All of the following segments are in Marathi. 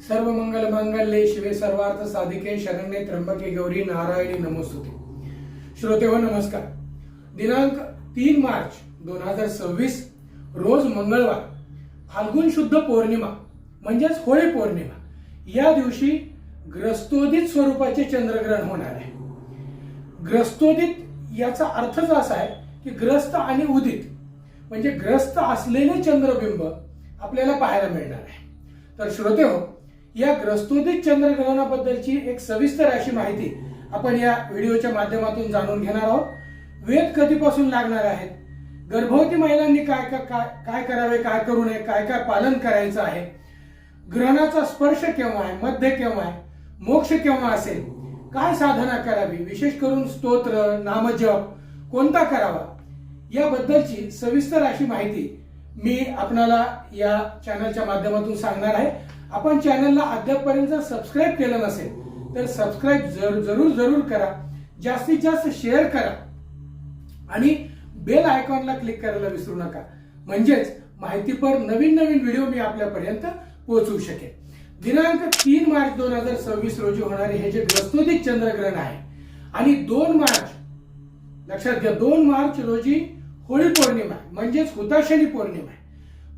सर्व मंगल मांगल्ये शिवे सर्वार्थ साधिके शरण्ये त्र्यंबके गौरी नारायणी नमोस्तुते। श्रोतेहो नमस्कार। दिनांक 3 मार्च 2026 रोज मंगळवार फाल्गुन शुद्ध पौर्णिमा म्हणजेच होळी पौर्णिमा या दिवशी ग्रस्तोदित स्वरूपाचे चंद्रग्रहण होणार आहे। ग्रस्तोदित याचा अर्थच असा आहे की ग्रस्त आणि उदित म्हणजे ग्रस्त असलेले चंद्रबिंब आपल्याला पाहायला मिळणार आहे। तर श्रोतेहो, या ग्रस्तोदित चंद्रग्रहणाबद्दलची एक सविस्तर अशी माहिती आपण या व्हिडिओच्या माध्यमातून जाणून घेणार आहोत। वेद कधीपासून लागणार आहेत, गर्भवती महिलांनी काय करावे, काय करू नये, काय पालन करायचं आहे, ग्रहणाचा स्पर्श केव्हा आहे, मध्य केव्हा आहे, मोक्ष केव्हा असेल, काय साधना करावी, विशेष करून स्तोत्र नामजप कोणता करावा याबद्दलची सविस्तर अशी माहिती मी आपणाला या चॅनलच्या माध्यमातून सांगणार आहे। आपण चॅनलला अद्यापपर्यंत सबस्क्राईब केलं नसेल तर सबस्क्राईब जरूर करा, जास्तीत जास्त शेअर करा आणि बेल आयकॉनला क्लिक करायला विसरू नका, म्हणजेच माहितीपर नवीन व्हिडिओ मी आपल्यापर्यंत पोहोचवू शकेन। दिनांक 3 मार्च 2026 रोजी होणारे हे जे ग्रस्तोदित चंद्रग्रहण आहे आणि 2 मार्च लक्षात घ्या, 2 मार्च रोजी होळी पौर्णिमा म्हणजेच हुताशनी पौर्णिमा आहे।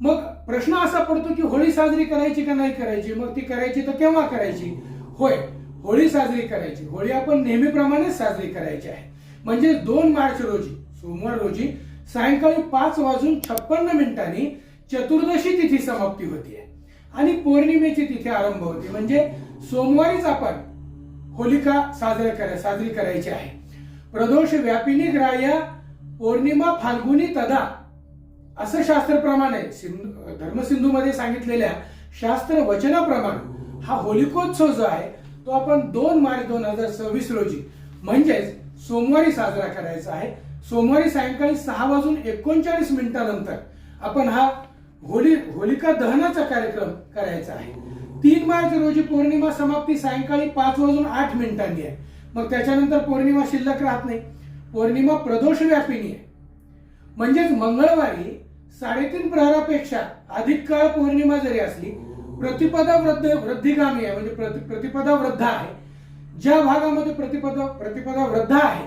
मग प्रश्न असा पडतो की होळी साजरी करायची का नाही करायची, मग ती करायची तर केव्हा करायची? होय, होळी साजरी करायची। होळी आपण नेहमीप्रमाणे साजरी करायची आहे। म्हणजे 2 मार्च रोजी सोमवार रोजी सायंकाळी 5:56 चतुर्दशी तिथी समाप्ती होतीये आणि पौर्णिमेची तिथी आरंभ होते। म्हणजे सोमवारीच आपण होलिका साजरी करायची आहे। प्रदोष व्यापिनी ग्राह्य पौर्णिमा फाल्गुनी तदा असं शास्त्रप्रमाणे धर्मसिंधू मध्ये सांगितलेल्या शास्त्र वचनाप्रमाणे हा होलिकोत्सव जो आहे तो आपण 2 मार्च 2026 रोजी म्हणजेच सोमवारी साजरा करायचा आहे। सोमवारी सायंकाळी 6:39 आपण हा होलिका दहनाचा कार्यक्रम करायचा आहे। 3 मार्च रोजी पौर्णिमा समाप्ती सायंकाळी 5:08 आहे। मग त्याच्यानंतर पौर्णिमा शिल्लक राहत नाही, पौर्णिमा प्रदोष व्यापिनी आहे। म्हणजेच मंगळवारी 3.5 प्रहरापेक्षा अधिक काळ पौर्णिमा जरी असली, प्रतिपदा वृद्धिगामी आहे म्हणजे प्रतिपदा वृद्ध आहे। ज्या भागामध्ये प्रतिपदा वृद्ध आहे,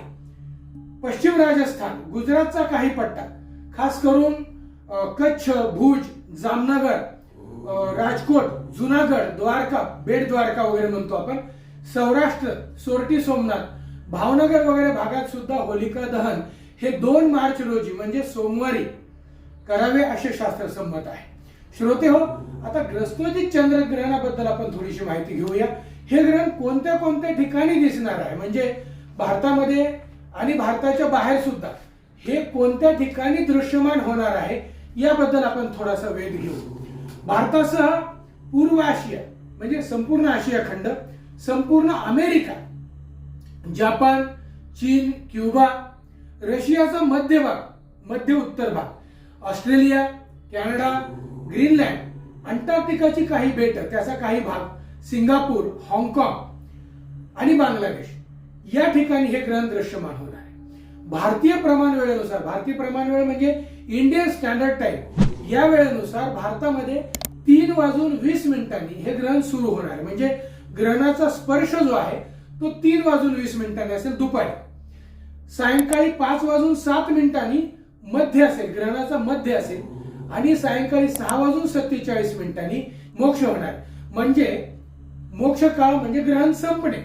पश्चिम राजस्थान, गुजरातचा काही पट्टा, खास करून कच्छ, भुज, जामनगर, राजकोट, जुनागड, द्वारका, बेट द्वारका वगैरे म्हणतो आपण, सौराष्ट्र, सोरटी, सोमनाथ, भावनगर वगैरे भागात सुद्धा होलिका दहन हे 2 मार्च रोजी म्हणजे सोमवारी करावे असे शास्त्र संमत आहे। श्रोते हो, आता ग्रस्तोदित चंद्रग्रहणाबद्दल आपण थोडीशी माहिती घेऊया। हे ग्रहण कोणत्या ठिकाणी दिसणार आहे, म्हणजे भारतामध्ये आणि भारताच्या बाहेर सुद्धा हे कोणत्या ठिकाणी दृश्यमान होणार आहे याबद्दल आपण थोडासा वेध घेऊ। भारतासह पूर्व आशिया म्हणजे संपूर्ण आशिया खंड, संपूर्ण अमेरिका, जपान, चीन, क्युबा, रशियाचा मध्य उत्तर भाग, ऑस्ट्रेलिया, कॅनडा, ग्रीनलँड, अंटार्क्टिकाची काही बेट, त्याचा काही भाग, सिंगापूर, हाँगकाँग आणि बांगलादेश या ठिकाणी हे ग्रहण दृश्यमान होणार आहे। भारतीय प्रमाण वेळ म्हणजे इंडियन स्टँडर्ड टाइम या वेळेनुसार भारतामध्ये 3:20 हे ग्रहण सुरू होणार आहे। म्हणजे ग्रहणाचा स्पर्श जो आहे तो 3:20 असेल दुपारी। सायंकाळी 5:07 मध्य असेल, ग्रहणाचा मध्य असेल आणि सायंकाळी 6:47 मोक्ष होणार। म्हणजे मोक्ष काळ म्हणजे ग्रहण संपणे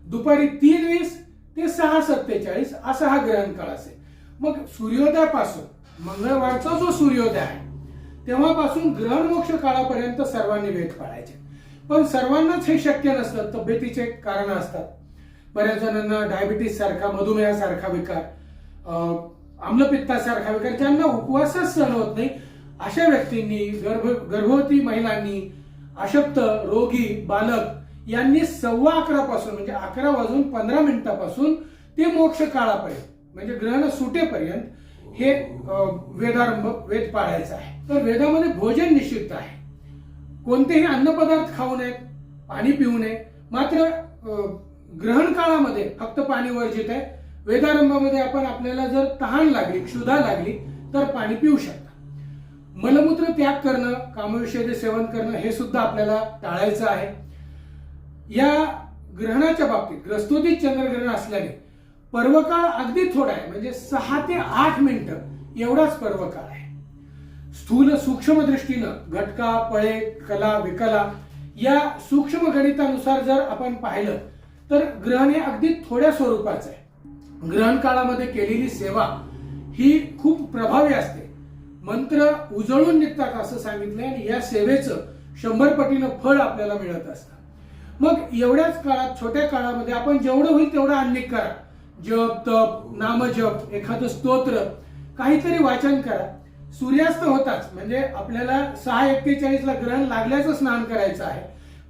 दुपारी 3:20 ते 6:47 असा हा ग्रहण काळ असेल। मग सूर्योदयापासून मंगळवारचा जो सूर्योदय आहे तेव्हापासून ग्रहण मोक्ष काळापर्यंत सर्वांनी वेध पाळायचे। पण सर्वांनाच हे शक्य नसतं, तब्येतीचे कारण असतात। बऱ्याच जणांना डायबिटीस सारखा, मधुमेहासारखा विकार, आम्लपित्तासारखा विकार, ज्यांना उपवासच सहन होत नाही अशा व्यक्तींनी, गर्भवती महिलांनी, अशक्त, रोगी, बालक यांनी 11:15 पासून म्हणजे 11:15 पासून ते मोक्ष काळापर्यंत म्हणजे ग्रहण सुटेपर्यंत हे वेद पाळायचा आहे। तर वेदामध्ये भोजन निषिद्ध आहे, कोणतेही अन्नपदार्थ खाऊ नयेत, पाणी पिऊ नये। मात्र ग्रहण काळामध्ये फक्त पाणी वर्जित आहे। वेदारंभामध्ये आपल्याला जर तहान लागली, क्षुधा लागली तर पाणी पिऊ शकता। मलमूत्र त्याग करणं, कामविषयी सेवन करणं हे सुद्धा आपल्याला टाळायचं आहे. या ग्रहणाच्या बाबतीत ग्रस्तोदित चंद्रग्रहण असल्याने पर्वकाळ अगदी थोडा आहे, म्हणजे 6 ते 8 मिनिटं एवढाच पर्वकाळ आहे. स्थूल सूक्ष्म दृष्टीनं घटका, पळे, कला, विकला या सूक्ष्म गणितानुसार जर आपण पाहिलं तर ग्रहण हे अगदी थोड्या स्वरूपाचं आहे. ग्रहण काळामध्ये केलेली सेवा ही खूप प्रभावी असते. मंत्र उजळून निघतात असं सांगितलंय आणि या सेवेचं 100 पटीनं फळ आपल्याला मिळत असतं. मग एवढ्याच काळात, छोट्या काळामध्ये आपण जेवढं होईल तेवढं अन्निक करा. जप, तप, नामजप, एखादं स्तोत्र, काहीतरी वाचन करा. सूर्यास्त होताच म्हणजे आपल्याला 6:41 ला ग्रहण लागल्याचं स्नान करायचं आहे.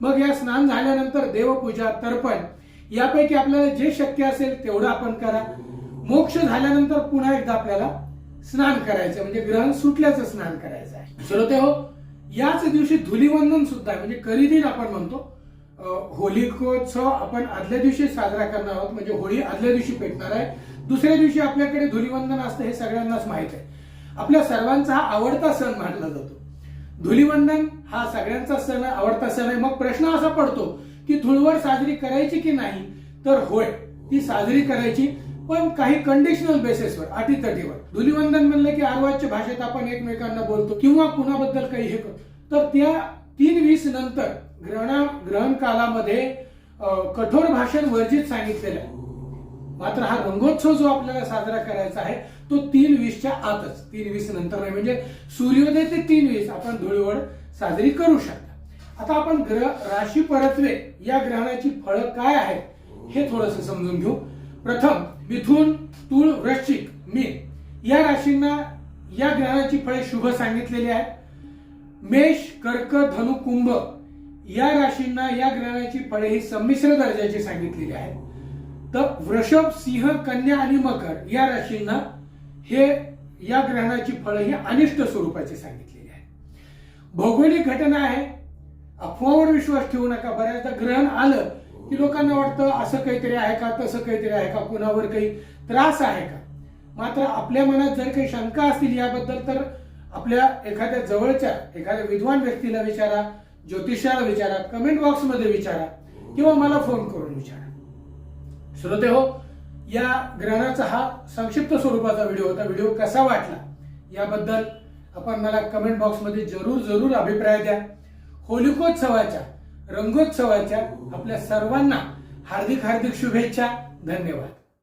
मग या स्नान झाल्यानंतर देवपूजा, तर्पण यापैकी आपल्याला जे शक्य असेल तेवढं आपण करा. मोक्ष झाल्यानंतर पुन्हा एकदा आपल्याला स्नान करायचं, म्हणजे ग्रहण सुटल्याचं स्नान करायचं आहे. श्रोतेहो, याच दिवशी धुलीवंदन सुद्धा आहे, म्हणजे करिदिन आपण म्हणतो. होलिकोत्सव आपण आदल्या दिवशी साजरा करणार आहोत, म्हणजे होळी आदल्या दिवशी पेटणार आहे. दुसऱ्या दिवशी आपल्याकडे धुलीवंदन असतं, हे सगळ्यांनाच माहित आहे. आपल्या सर्वांचा हा आवडता सण मानला जातो. धुलीवंदन हा सगळ्यांचा सण, आवडता सण आहे. मग प्रश्न असा पडतो की धुळवड साजरी करायची की नाही? तर होय, ती साजरी करायची, पण काही कंडिशनल बेसिसवर, अटीतटीवर. धुलीवंदन म्हणलं की अर्वाच्य भाषेत आपण एकमेकांना बोलतो किंवा कुणाबद्दल काही हे करतो. तर त्या 3:20 नंतर ग्रहण कालामध्ये कठोर भाषण वर्जित सांगितलेलं आहे. मात्र हा रंगोत्सव जो आपल्याला साजरा करायचा आहे तो 3:20च्या आतच, 3:20 नंतर नाही. म्हणजे सूर्योदय ते 3:20 आपण धुळवड साजरी करू शकता. आता आपण राशी परत्वे या ग्रहणाची फळं काय आहेत हे थोडंसं समजून घेऊ. प्रथम मिथुन, तुळ, वृश्चिक, मीन या राशींना या ग्रहणाची फळे शुभ सांगितलेली आहेत. मेष, कर्क, धनु, कुंभ या राशींना या ग्रहणाची फळे ही संमिश्र दर्जाची सांगितलेली आहेत. तर वृषभ, सिंह, कन्या आणि मकर या राशींना हे या ग्रहणाची फळं ही अनिष्ट स्वरूपाची सांगितलेली आहे. भौगोलिक घटना आहे, अफवावर विश्वास ठेवू नका. बऱ्याचदा ग्रहण आलं की लोकांना वाटतं असं काहीतरी आहे का, तसं काहीतरी आहे का, कुणावर काही त्रास आहे का. मात्र आपल्या मनात जर काही शंका असतील याबद्दल तर आपल्या एखाद्या जवळच्या एखाद्या विद्वान व्यक्तीला विचारा, ज्योतिषाला विचारा, कमेंट बॉक्समध्ये विचारा किंवा मला फोन करून विचारा. श्रोते हो, या ग्रहणाचा हा संक्षिप्त स्वरूपाचा व्हिडिओ होता. व्हिडिओ कसा वाटला याबद्दल आपण मला कमेंट बॉक्समध्ये जरूर अभिप्राय द्या. होलिकोत्सवाच्या, रंगोत्सवाच्या आपल्या सर्वांना हार्दिक शुभेच्छा. धन्यवाद.